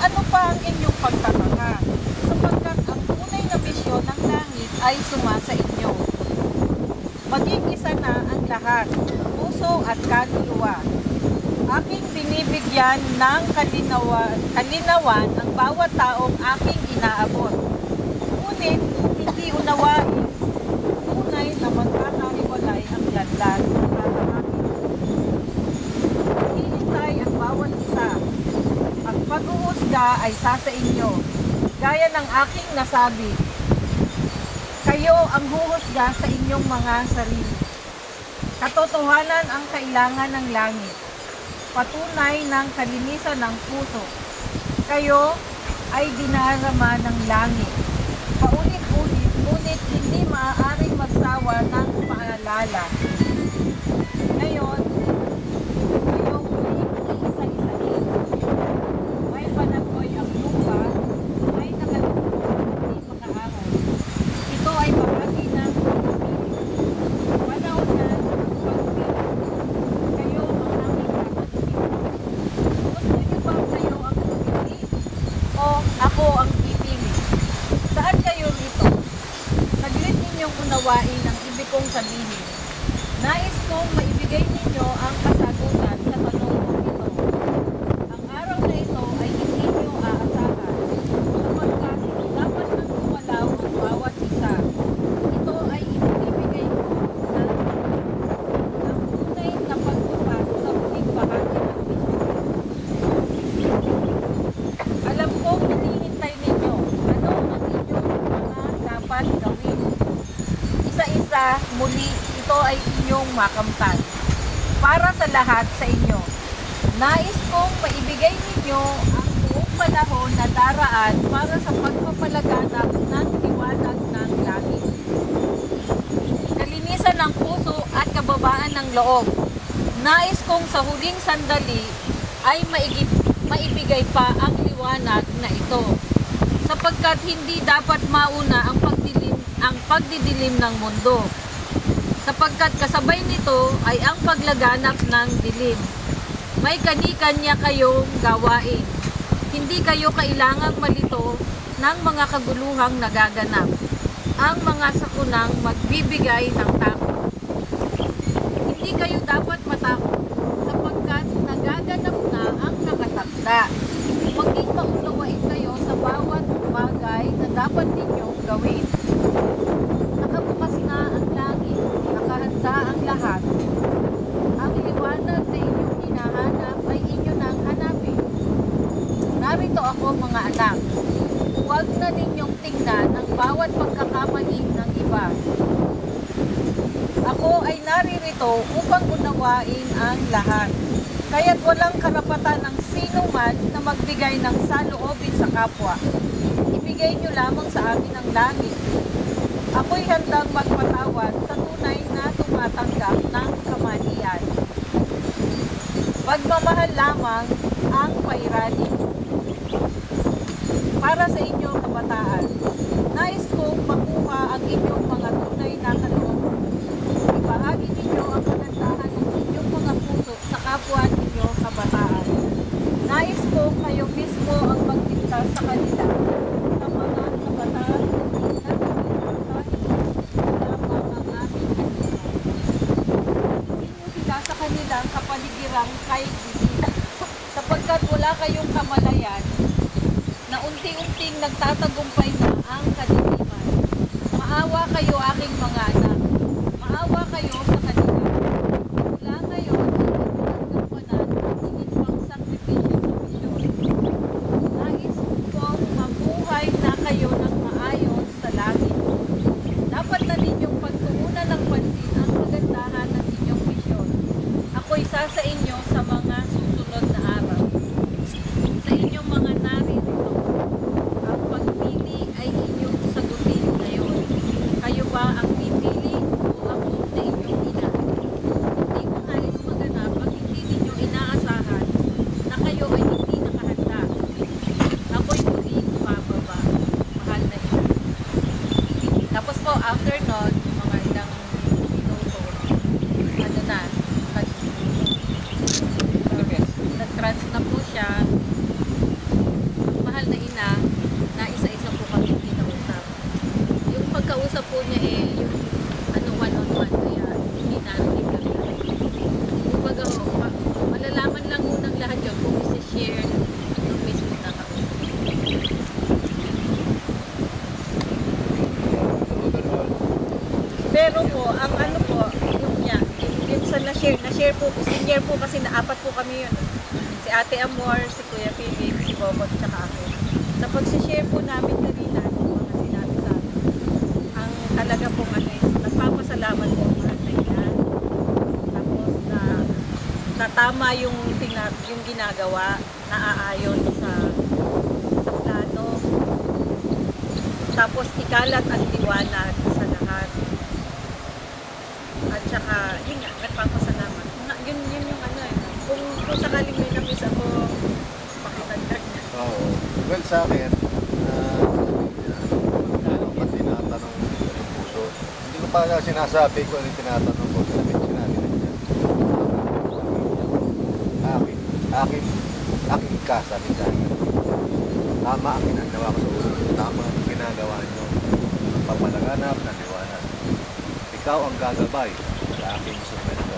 ano pa ang inyong pagtataka? Sapagkat ang tunay na misyon ng langit ay sumasa inyo. Maging isa na ang lahat, puso at kaluluwa. Aking binibigyan ng kalinawan ang bawat taong aking inaabot. Ngunit hindi unawain, tunay na magkakahiwalay ang landas ng aking. Hinintay ang bawat isa. Ang pag-uusga ay sasa inyo, gaya ng aking nasabi. Kayo ang huhusga sa inyong mga sarili. Katotohanan ang kailangan ng langit. Patunay ng kalinisan ng puso. Kayo ay dinarama ng langit. Paulit-ulit, ngunit hindi maaaring magsawa ng paalala. Ngayon, kayong muling iisa-isahin. May panagoy ang lupa, may nakalulunod, hindi makaahon. Ito ay bahagi ng pagpili. Panahon na ang pagpili. Kayo ang aming kakatupili. Gusto niyo ba kayo ang pipili? O ako ang pipili? Saan kayo rito? Saglit ninyong unawain ang ibig kong sabihin. Nais kong maibigay ninyo ang kasagutan sa tanong kong ito. Ang araw na ito ay hindi nyo aasahan, sapagkat dapat nang gumalaw ang bawat isa. Ito ay ibibigay ko ng tunay na pagtupad sa huling bahagi ng misyon. Alam kong hinihintay ninyo ano ang inyong mga dapat gawin. Isa-isa muli ito ay inyong makamtan. Para sa lahat sa inyo, nais kong maibigay ninyo ang buong panahon na daraan para sa pagpapalaganap ng liwanag ng langit. Kalinisan ng puso at kababaan ng loob. Nais kong sa huling sandali ay maibigay pa ang liwanag na ito, sapagkat hindi dapat mauna ang pagdidilim ng mundo. Sapagkat kasabay nito ay ang paglaganap ng dilim. May kani-kanya kayong gawain. Hindi kayo kailangang malito ng mga kaguluhang nagaganap. Ang mga sakunang magbibigay ng takot. Hindi kayo dapat matakot sapagkat nagaganap na ang nakatakda. Maging maunawain kayo sa bawat bagay na dapat ninyong gawin. Nakabukas na ang langit, nakahanda ang lahat. Ang liwanag na inyong hinahanap ay inyo nang hanapin. Narito ako mga anak. Huwag na ninyong tingnan ang bawat pagkakamali ng iba. Ako ay naririto upang unawain ang lahat. Kaya't walang karapatan ng sino man na magbigay ng saloobin sa kapwa. Ibigay nyo lamang sa amin ang langit. Ako'y handang magpatawad sa tunay na tumatanggap ng kamalian. Pagmamahal lamang ang pairali. Para sa inyong kabataan, nais kong makuha ang inyong mga tunay na kalooban. Ibahagi ninyo ang kagandahan ng inyong mga puso sa kapwa ninyo kabataan. Nais kong kayo mismo ang magpinta sa kanila sa mga kabataan na sa kanilang kapaligirang kay Biblia, sapagkat wala kayong kamalayan na unti-unting nagtatagumpay na ang kadiliman. Maawa kayo aking mga anak, maawa kayo sa kanila. Mula ngayon, nagkapanan ang higit pang sakripisyo sa misyon. Nais kong mabuhay na kayo ng maayos sa langit. Dapat na ninyong pagtuunan ng pansin ang kagandahan ng inyong misyon. Ako'y sa inyo sa mga susunod na araw. Sa inyong mga narito, ang pagpili ay inyong sagutin ngayon. Kayo ba ang pipili o ako na inyong na-share po, senior po kasi na apat po kami yun. Si Ate Amor, si Kuya Philip, si Bobot, tsaka ako. Sa pag-share po namin kanina, yung mga sinabi sa amin, ang talaga pong ano is, nagpapasalamat po ang atay niya. Tapos na tama yung ginagawa, naaayon sa plano. Tapos ikalat ang liwanag sa lahat. At saka, yun nga, nagpapasalamat. Yun yung ano eh. Kung sakaling may namiss ako, pakitagdag na. Oo. Well, sa akin, ba't tinatanong yung puso? Hindi ko pa sinasabi ko rin tinatanong ko. Sinabi na dyan. Aking ka, sabi sa akin. Tama ang ginagawa ko sa ulo. Tama ang ginagawa nyo. Pagpalaganap na liwanag. Ikaw ang gagabay sa aking sumento.